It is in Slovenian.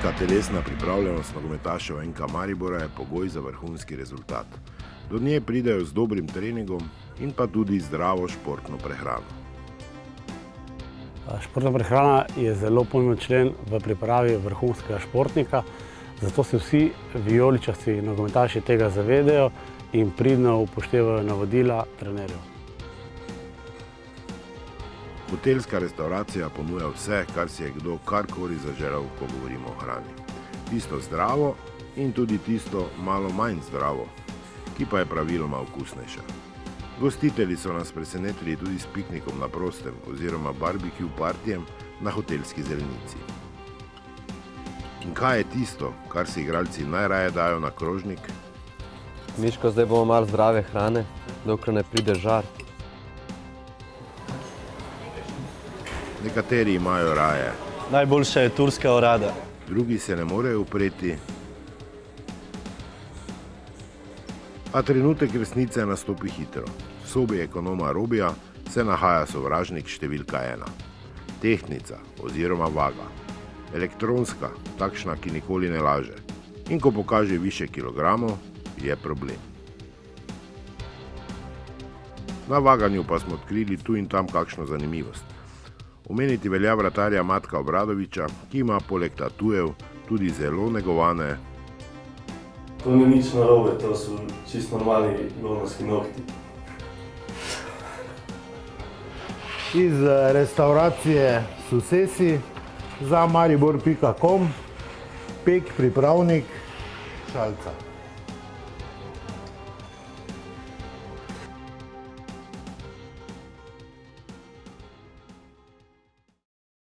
Vrhunska telesna pripravljenost nogometašev NK Maribora je pogoj za vrhunski rezultat. Do nje pridejo z dobrim treningom in pa tudi zdravo športno prehrano. Športna prehrana je zelo pomemben člen v pripravi vrhunskega športnika, zato se vsi vijoličasti nogometaši tega zavedajo in pridno upoštevajo navodila trenerjev. Hotelska restauracija ponuja vse, kar si je kdo karkoli zaželel, ko govorimo o hrani. Tisto zdravo in tudi tisto malo manj zdravo, ki pa je praviloma okusnejša. Gostitelji so nas presenetili tudi s piknikom na prostem oziroma barbecue partijem na hotelski zelenici. In kaj je tisto, kar si igralci najraje dajo na krožnik? Miško, zdaj bomo malo zdrave hrane, dokler ne pride žar. Nekateri imajo raje. Najboljša je turska orada. Drugi se ne morejo upreti. A trenutek resnice nastopi hitro. V sobi ekonoma Robija se nahaja sovražnik številka 1. Tehtnica oziroma vaga. Elektronska, takšna, ki nikoli ne laže. In ko pokaže više kilogramov, je problem. Na vaganju pa smo odkrili tu in tam kakšno zanimivost. Omeniti velja vratarja Matka Obradoviča, ki ima poleg tatujev tudi zelo negovane. To ni nič narobe, to so čisto normalni lomorski nohti. Iz restauracije Susesi za maribor.com, pek pripravnik Šalca.